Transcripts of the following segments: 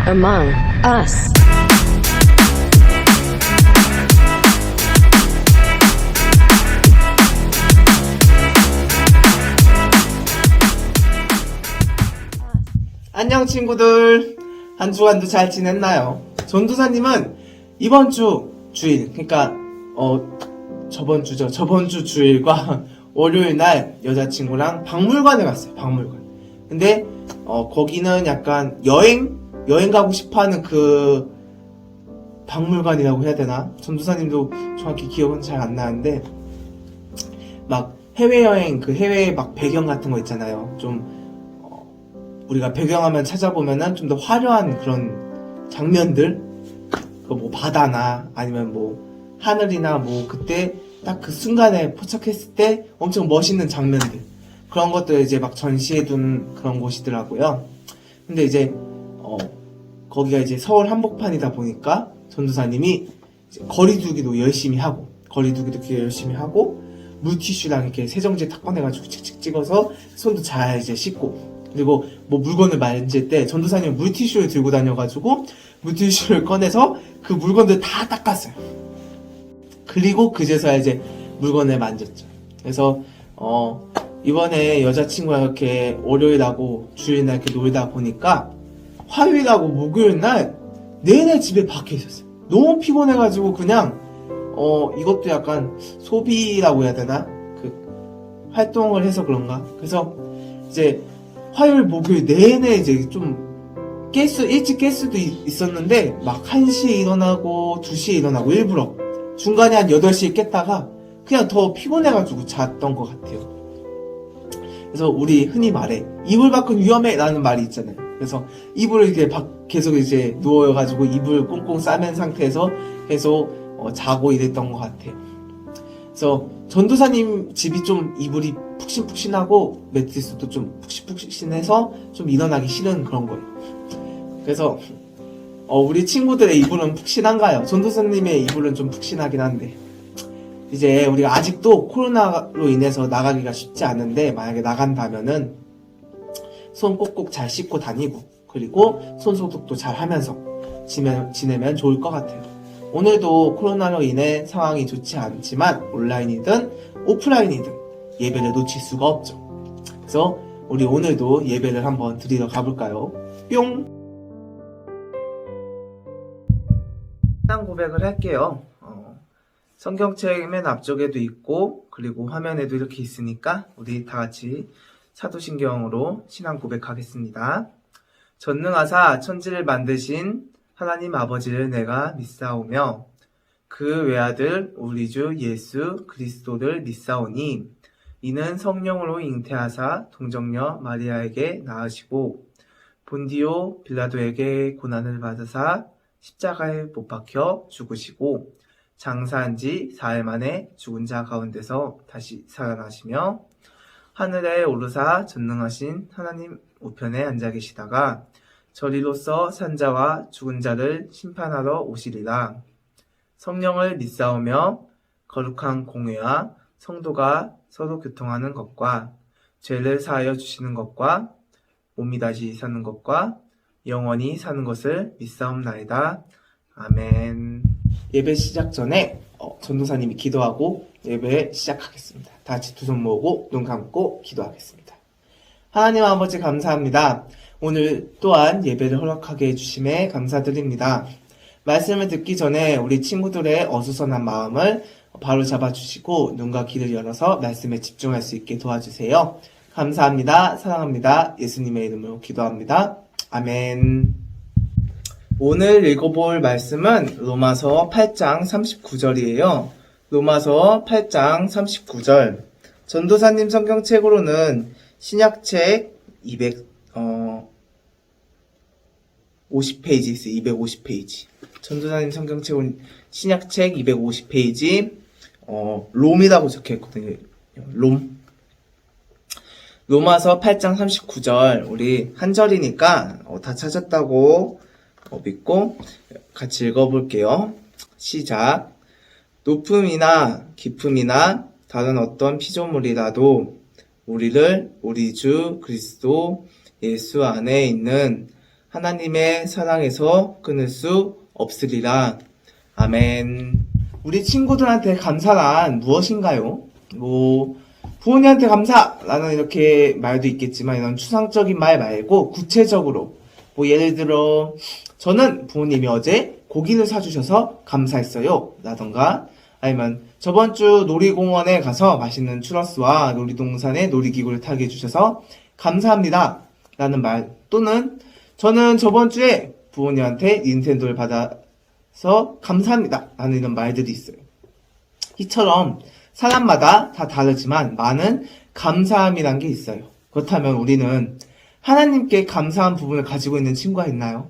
Among Us. 안녕 친구들, 한 주간도 잘 지냈나요? 전도사님은 이번 주 주일, 그러니까 저번 주 주일과 월요일 날 여자친구랑 박물관에 갔어요. 박물관. 근데 거기는 약간 여행 가고 싶어하는 그 박물관이라고 해야 되나? 전도사님도 정확히 기억은 잘 안 나는데 막 해외여행, 그 해외 막 배경 같은 거 있잖아요. 좀 우리가 배경화면 찾아보면은 좀 더 화려한 그런 장면들, 그 뭐 바다나 아니면 뭐 하늘이나 뭐 그때 딱 그 순간에 포착했을 때 엄청 멋있는 장면들, 그런 것들 이제 막 전시해둔 그런 곳이더라고요. 근데 이제 거기가 이제 서울 한복판이다 보니까 전도사님이 이제 거리두기도 열심히 하고 물티슈랑 이렇게 세정제 탁 꺼내가지고 칙칙 찍어서 손도 잘 이제 씻고, 그리고 뭐 물건을 만질 때 전도사님은 물티슈를 들고 다녀가지고 물티슈를 꺼내서 그 물건들 다 닦았어요. 그리고 그제서야 이제 물건을 만졌죠. 그래서 이번에 여자친구가 이렇게 월요일하고 주일날 이렇게 놀다 보니까 화요일하고 목요일날 내내 집에 밖에 있었어요. 너무 피곤해가지고 그냥 이것도 약간 소비라고 해야 되나? 그 활동을 해서 그런가? 그래서 이제 화요일 목요일 내내 이제 좀 일찍 깰 수도 있었는데 막 1시에 일어나고 2시에 일어나고 일부러 중간에 한 8시에 깼다가 그냥 더 피곤해가지고 잤던 것 같아요. 그래서 우리 흔히 말해 이불 밖은 위험해 라는 말이 있잖아요. 그래서 이불을 이렇게 계속 이제 누워가지고 이불 꽁꽁 싸맨 상태에서 계속 자고 이랬던 것 같아요. 그래서 전도사님 집이 좀 이불이 푹신푹신하고 매트리스도 좀 푹신푹신해서 좀 일어나기 싫은 그런 거예요. 그래서 우리 친구들의 이불은 푹신한가요? 전도사님의 이불은 좀 푹신하긴 한데, 이제 우리가 아직도 코로나로 인해서 나가기가 쉽지 않은데 만약에 나간다면은 손 꼭꼭 잘 씻고 다니고, 그리고 손 소독도 잘 하면서 지내면 좋을 것 같아요. 오늘도 코로나로 인해 상황이 좋지 않지만 온라인이든 오프라인이든 예배를 놓칠 수가 없죠. 그래서 우리 오늘도 예배를 한번 드리러 가볼까요? 뿅! 신앙 고백을 할게요. 성경책 맨 앞쪽에도 있고 그리고 화면에도 이렇게 있으니까 우리 다 같이 사도신경으로 신앙 고백하겠습니다. 전능하사 천지를 만드신 하나님 아버지를 내가 믿사오며 그 외아들 우리 주 예수 그리스도를 믿사오니 이는 성령으로 잉태하사 동정녀 마리아에게 낳으시고 본디오 빌라도에게 고난을 받으사 십자가에 못 박혀 죽으시고 장사한 지 4일 만에 죽은 자 가운데서 다시 살아나시며 하늘에 오르사 전능하신 하나님 우편에 앉아 계시다가 저리로서 산자와 죽은 자를 심판하러 오시리라. 성령을 믿사오며 거룩한 공회와 성도가 서로 교통하는 것과 죄를 사하여 주시는 것과 몸이 다시 사는 것과 영원히 사는 것을 믿사옵나이다. 아멘. 예배 시작 전에 전도사님이 기도하고 예배 시작하겠습니다. 다 같이 두 손 모으고 눈 감고 기도하겠습니다. 하나님 아버지 감사합니다. 오늘 또한 예배를 허락하게 해주심에 감사드립니다. 말씀을 듣기 전에 우리 친구들의 어수선한 마음을 바로 잡아주시고 눈과 귀를 열어서 말씀에 집중할 수 있게 도와주세요. 감사합니다. 사랑합니다. 예수님의 이름으로 기도합니다. 아멘. 오늘 읽어볼 말씀은 로마서 8장 39절이에요. 로마서 8장 39절. 전도사님 성경책으로는 신약책 250페이지 있어요. 250페이지. 전도사님 성경책은 신약책 250페이지 롬이라고 적혀있거든요. 롬. 로마서 8장 39절. 우리 한 절이니까 다 찾았다고 믿고 같이 읽어볼게요. 시작. 높음이나 깊음이나 다른 어떤 피조물이라도 우리를 우리 주 그리스도 예수 안에 있는 하나님의 사랑에서 끊을 수 없으리라. 아멘. 우리 친구들한테 감사란 무엇인가요? 부모님한테 감사라는 이렇게 말도 있겠지만 이런 추상적인 말 말고 구체적으로 예를 들어 저는 부모님이 어제 고기를 사주셔서 감사했어요 라던가 아니면 저번 주 놀이공원에 가서 맛있는 추러스와 놀이동산에 놀이기구를 타게 해주셔서 감사합니다 라는 말 또는 저는 저번 주에 부모님한테 닌텐도를 받아서 감사합니다 라는 이런 말들이 있어요. 이처럼 사람마다 다 다르지만 많은 감사함이란 게 있어요. 그렇다면 우리는 하나님께 감사한 부분을 가지고 있는 친구가 있나요?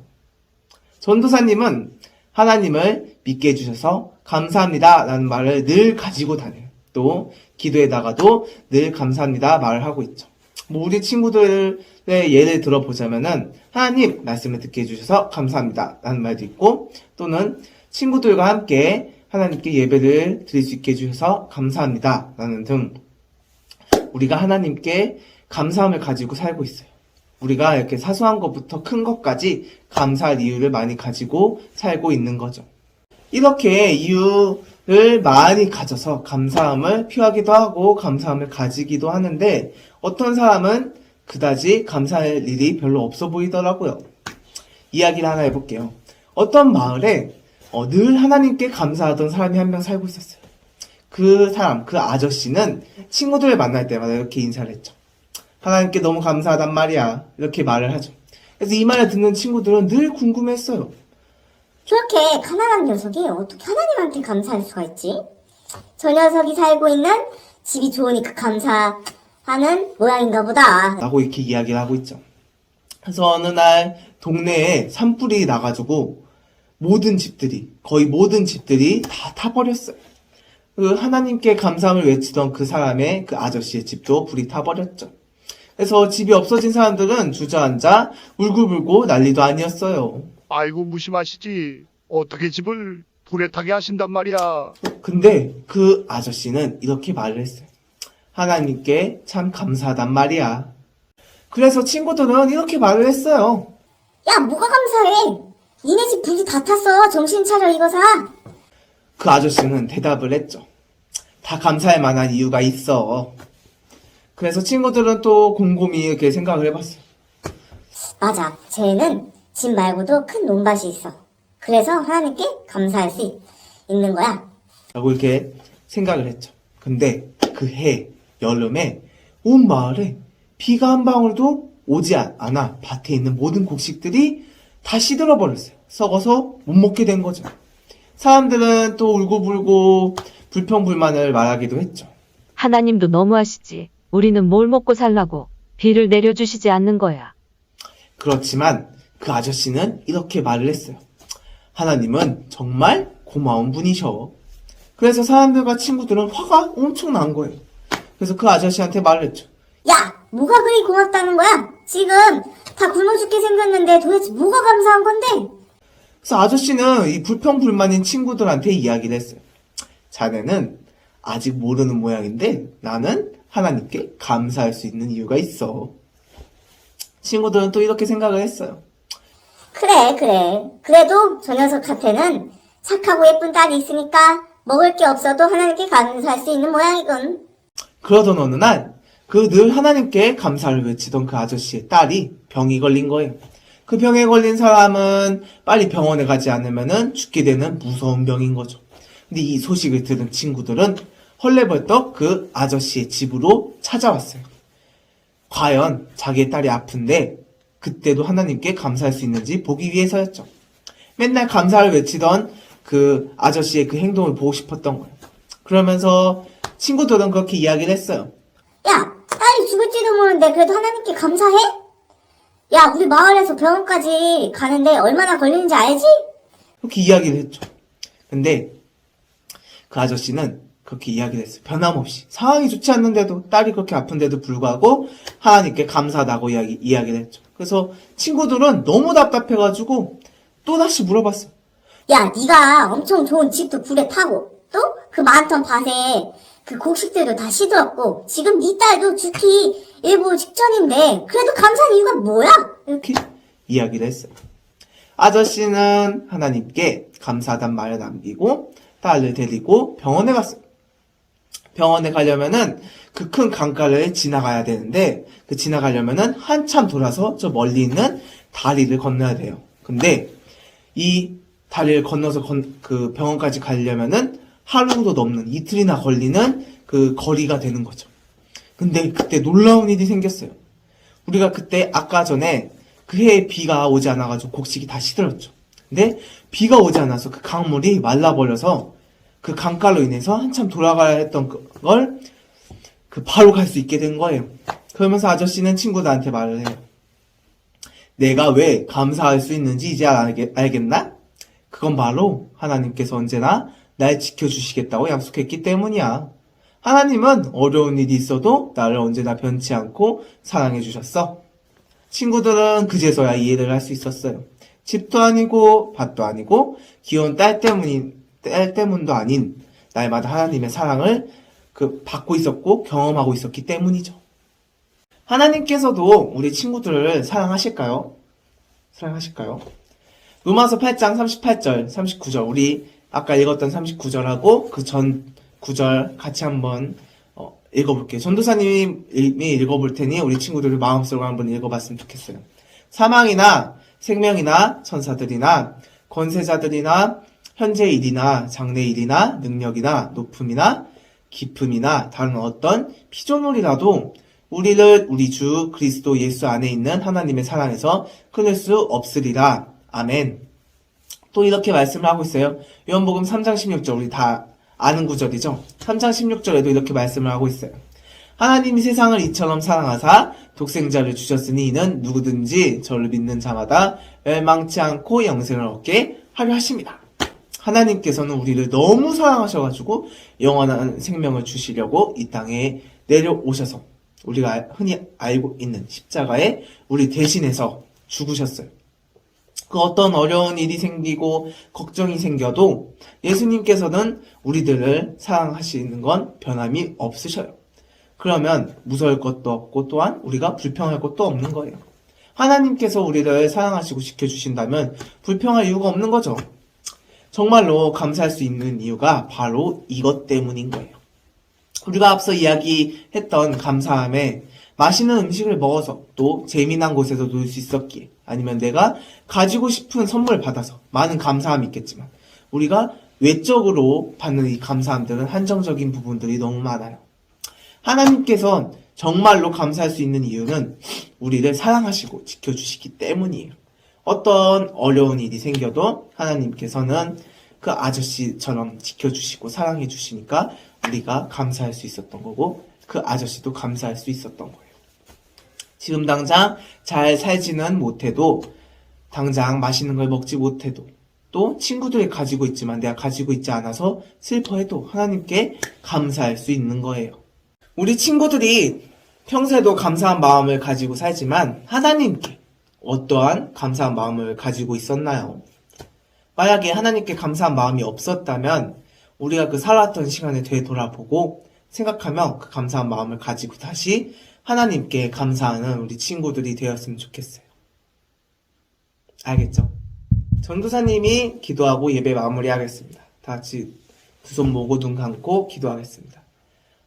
전도사님은 하나님을 믿게 해주셔서 감사합니다 라는 말을 늘 가지고 다녀요. 또 기도에다가도 늘 감사합니다 말을 하고 있죠. 우리 친구들의 예를 들어보자면은 하나님 말씀을 듣게 해주셔서 감사합니다 라는 말도 있고 또는 친구들과 함께 하나님께 예배를 드릴 수 있게 해주셔서 감사합니다 라는 등 우리가 하나님께 감사함을 가지고 살고 있어요. 우리가 이렇게 사소한 것부터 큰 것까지 감사할 이유를 많이 가지고 살고 있는 거죠. 이렇게 이유를 많이 가져서 감사함을 표하기도 하고 감사함을 가지기도 하는데 어떤 사람은 그다지 감사할 일이 별로 없어 보이더라고요. 이야기를 하나 해볼게요. 어떤 마을에 늘 하나님께 감사하던 사람이 한 명 살고 있었어요. 그 사람, 그 아저씨는 친구들을 만날 때마다 이렇게 인사를 했죠. 하나님께 너무 감사하단 말이야. 이렇게 말을 하죠. 그래서 이 말을 듣는 친구들은 늘 궁금했어요. 저렇게 가난한 녀석이 어떻게 하나님한테 감사할 수가 있지? 저 녀석이 살고 있는 집이 좋으니까 감사하는 모양인가 보다 라고 이렇게 이야기를 하고 있죠. 그래서 어느 날 동네에 산불이 나가지고 거의 모든 집들이 다 타버렸어요. 그 하나님께 감사함을 외치던 그 사람의 그 아저씨의 집도 불이 타버렸죠. 그래서 집이 없어진 사람들은 주저앉아 울고불고 난리도 아니었어요. 아이고 무심하시지. 어떻게 집을 불에 타게 하신단 말이야. 근데 그 아저씨는 이렇게 말을 했어요. 하나님께 참 감사하단 말이야. 그래서 친구들은 이렇게 말을 했어요. 야 뭐가 감사해? 니네 집 불이 다 탔어. 정신 차려 이거사. 그 아저씨는 대답을 했죠. 다 감사할 만한 이유가 있어. 그래서 친구들은 또 곰곰이 이렇게 생각을 해봤어요. 맞아. 쟤는 집 말고도 큰 논밭이 있어. 그래서 하나님께 감사할 수 있는 거야. 라고 이렇게 생각을 했죠. 근데 그 해, 여름에 온 마을에 비가 한 방울도 오지 않아 밭에 있는 모든 곡식들이 다 시들어버렸어요. 썩어서 못 먹게 된 거죠. 사람들은 또 울고불고 불평불만을 말하기도 했죠. 하나님도 너무하시지. 우리는 뭘 먹고 살라고 비를 내려주시지 않는 거야. 그렇지만 그 아저씨는 이렇게 말을 했어요. 하나님은 정말 고마운 분이셔. 그래서 사람들과 친구들은 화가 엄청 난 거예요. 그래서 그 아저씨한테 말을 했죠. 야 뭐가 그리 고맙다는 거야? 지금 다 굶어 죽게 생겼는데 도대체 뭐가 감사한 건데? 그래서 아저씨는 이 불평불만인 친구들한테 이야기를 했어요. 자네는 아직 모르는 모양인데 나는 하나님께 감사할 수 있는 이유가 있어. 친구들은 또 이렇게 생각을 했어요. 그래. 그래도 저 녀석한테는 착하고 예쁜 딸이 있으니까 먹을 게 없어도 하나님께 감사할 수 있는 모양이군. 그러던 어느 날 그 늘 하나님께 감사를 외치던 그 아저씨의 딸이 병이 걸린 거예요. 그 병에 걸린 사람은 빨리 병원에 가지 않으면 죽게 되는 무서운 병인 거죠. 근데 이 소식을 들은 친구들은 헐레벌떡 그 아저씨의 집으로 찾아왔어요. 과연 자기의 딸이 아픈데 그때도 하나님께 감사할 수 있는지 보기 위해서였죠. 맨날 감사를 외치던 그 아저씨의 그 행동을 보고 싶었던 거예요. 그러면서 친구들은 그렇게 이야기를 했어요. 야 딸이 죽을지도 모르는데 그래도 하나님께 감사해? 야 우리 마을에서 병원까지 가는데 얼마나 걸리는지 알지? 그렇게 이야기를 했죠. 근데 그 아저씨는 그렇게 이야기를 했어요. 변함없이 상황이 좋지 않는데도 딸이 그렇게 아픈데도 불구하고 하나님께 감사하다고 이야기를 했죠. 그래서 친구들은 너무 답답해가지고 또다시 물어봤어요. 야 네가 엄청 좋은 집도 불에 타고 또 그 많던 밭에 그 곡식들도 다 시들었고 지금 네 딸도 죽기 일부 직전인데 그래도 감사한 이유가 뭐야? 이렇게 이야기를 했어요. 아저씨는 하나님께 감사하단 말을 남기고 딸을 데리고 병원에 갔어요. 병원에 가려면은 그 큰 강가를 지나가야 되는데 그 지나가려면은 한참 돌아서 저 멀리 있는 다리를 건너야 돼요. 근데 이 다리를 건너서 그 병원까지 가려면은 하루도 넘는 이틀이나 걸리는 그 거리가 되는 거죠. 근데 그때 놀라운 일이 생겼어요. 우리가 그때 아까 전에 그 해에 비가 오지 않아가지고 곡식이 다 시들었죠. 근데 비가 오지 않아서 그 강물이 말라버려서 그 강가로 인해서 한참 돌아가야 했던 걸 바로 갈 수 있게 된 거예요. 그러면서 아저씨는 친구들한테 말을 해요. 내가 왜 감사할 수 있는지 이제 알겠나? 그건 바로 하나님께서 언제나 날 지켜주시겠다고 약속했기 때문이야. 하나님은 어려운 일이 있어도 나를 언제나 변치 않고 사랑해 주셨어. 친구들은 그제서야 이해를 할 수 있었어요. 집도 아니고 밭도 아니고 귀여운 딸 때문도 아닌 날마다 하나님의 사랑을 받고 있었고 경험하고 있었기 때문이죠. 하나님께서도 우리 친구들을 사랑하실까요? 사랑하실까요? 로마서 8장 38절, 39절 우리 아까 읽었던 39절하고 그 전 구절 같이 한번 읽어볼게요. 전도사님이 읽어볼 테니 우리 친구들 마음속으로 한번 읽어봤으면 좋겠어요. 사망이나 생명이나 천사들이나 권세자들이나 현재 일이나 장래 일이나 능력이나 높음이나 깊음이나 다른 어떤 피조물이라도 우리를 우리 주 그리스도 예수 안에 있는 하나님의 사랑에서 끊을 수 없으리라. 아멘. 또 이렇게 말씀을 하고 있어요. 요한복음 3장 16절 우리 다 아는 구절이죠. 3장 16절에도 이렇게 말씀을 하고 있어요. 하나님이 세상을 이처럼 사랑하사 독생자를 주셨으니 이는 누구든지 저를 믿는 자마다 멸망치 않고 영생을 얻게 하려 하십니다. 하나님께서는 우리를 너무 사랑하셔가지고 영원한 생명을 주시려고 이 땅에 내려오셔서 우리가 흔히 알고 있는 십자가에 우리 대신해서 죽으셨어요. 그 어떤 어려운 일이 생기고 걱정이 생겨도 예수님께서는 우리들을 사랑하시는 건 변함이 없으셔요. 그러면 무서울 것도 없고 또한 우리가 불평할 것도 없는 거예요. 하나님께서 우리를 사랑하시고 지켜주신다면 불평할 이유가 없는 거죠. 정말로 감사할 수 있는 이유가 바로 이것 때문인 거예요. 우리가 앞서 이야기했던 감사함에 맛있는 음식을 먹어서 또 재미난 곳에서 놀 수 있었기에 아니면 내가 가지고 싶은 선물 받아서 많은 감사함이 있겠지만 우리가 외적으로 받는 이 감사함들은 한정적인 부분들이 너무 많아요. 하나님께서 정말로 감사할 수 있는 이유는 우리를 사랑하시고 지켜주시기 때문이에요. 어떤 어려운 일이 생겨도 하나님께서는 그 아저씨처럼 지켜주시고 사랑해 주시니까 우리가 감사할 수 있었던 거고 그 아저씨도 감사할 수 있었던 거예요. 지금 당장 잘 살지는 못해도 당장 맛있는 걸 먹지 못해도 또 친구들이 가지고 있지만 내가 가지고 있지 않아서 슬퍼해도 하나님께 감사할 수 있는 거예요. 우리 친구들이 평소에도 감사한 마음을 가지고 살지만 하나님께 어떠한 감사한 마음을 가지고 있었나요? 만약에 하나님께 감사한 마음이 없었다면 우리가 그 살았던 시간을 되돌아보고 생각하며 그 감사한 마음을 가지고 다시 하나님께 감사하는 우리 친구들이 되었으면 좋겠어요. 알겠죠? 전도사님이 기도하고 예배 마무리하겠습니다. 다 같이 두 손 모고 눈 감고 기도하겠습니다.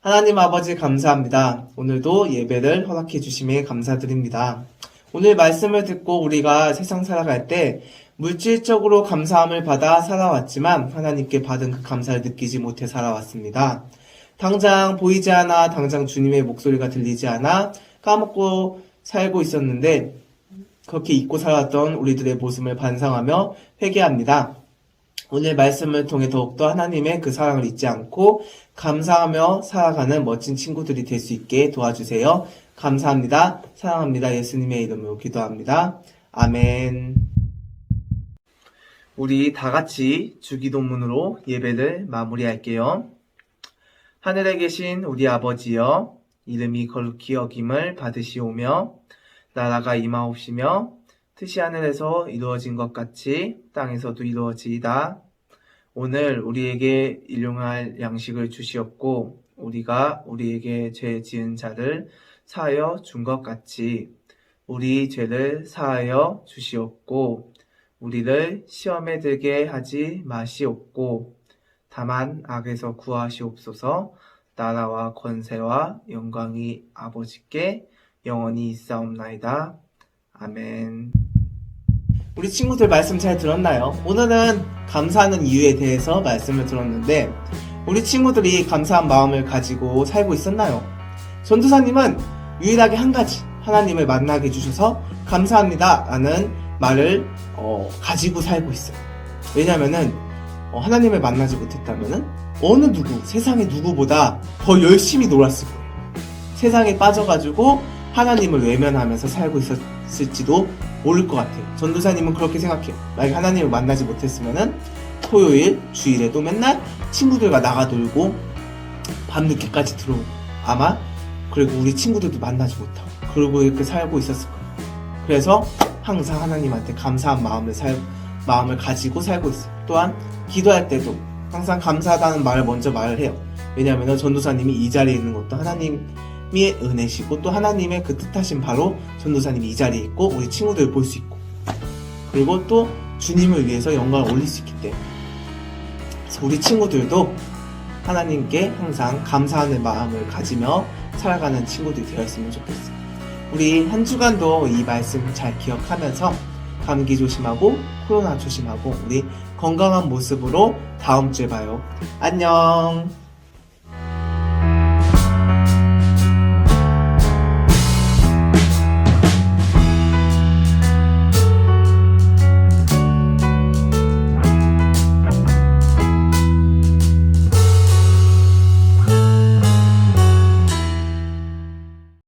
하나님 아버지 감사합니다. 오늘도 예배를 허락해 주심에 감사드립니다. 오늘 말씀을 듣고 우리가 세상 살아갈 때 물질적으로 감사함을 받아 살아왔지만 하나님께 받은 그 감사를 느끼지 못해 살아왔습니다. 당장 보이지 않아 당장 주님의 목소리가 들리지 않아 까먹고 살고 있었는데 그렇게 잊고 살았던 우리들의 모습을 반성하며 회개합니다. 오늘 말씀을 통해 더욱더 하나님의 그 사랑을 잊지 않고 감사하며 살아가는 멋진 친구들이 될 수 있게 도와주세요. 감사합니다. 사랑합니다. 예수님의 이름으로 기도합니다. 아멘. 우리 다 같이 주기도문으로 예배를 마무리할게요. 하늘에 계신 우리 아버지여, 이름이 거룩히 여김을 받으시오며 나라가 임하옵시며 뜻이 하늘에서 이루어진 것 같이 땅에서도 이루어지이다. 오늘 우리에게 일용할 양식을 주시옵고 우리가 우리에게 죄 지은 자를 사하여 준 것 같이 우리 죄를 사하여 주시옵고 우리를 시험에 들게 하지 마시옵고 다만 악에서 구하시옵소서. 나라와 권세와 영광이 아버지께 영원히 있사옵나이다. 아멘. 우리 친구들 말씀 잘 들었나요? 오늘은 감사하는 이유에 대해서 말씀을 들었는데 우리 친구들이 감사한 마음을 가지고 살고 있었나요? 전도사님은 유일하게 한 가지, 하나님을 만나게 해주셔서 감사합니다 라는 말을 가지고 살고 있어요. 왜냐면은 하나님을 만나지 못했다면은 어느 누구, 세상의 누구보다 더 열심히 놀았을 거예요. 세상에 빠져가지고 하나님을 외면하면서 살고 있었을지도 모를 것 같아요. 전도사님은 그렇게 생각해요. 만약에 하나님을 만나지 못했으면은 토요일, 주일에도 맨날 친구들과 나가 놀고 밤늦게까지 들어오고 아마 그리고 우리 친구들도 만나지 못하고 그러고 이렇게 살고 있었을 거예요. 그래서 항상 하나님한테 감사한 마음을 가지고 살고 있어요. 또한 기도할 때도 항상 감사하다는 말을 먼저 말을 해요. 왜냐하면 전도사님이 이 자리에 있는 것도 하나님의 은혜시고 또 하나님의 그 뜻하신 바로 전도사님이 이 자리에 있고 우리 친구들을 볼 수 있고 그리고 또 주님을 위해서 영광을 올릴 수 있기 때문에 그래서 우리 친구들도 하나님께 항상 감사하는 마음을 가지며 살아가는 친구들이 되었으면 좋겠어요. 우리 한 주간도 이 말씀 잘 기억하면서 감기 조심하고 코로나 조심하고 우리 건강한 모습으로 다음 주에 봐요. 안녕.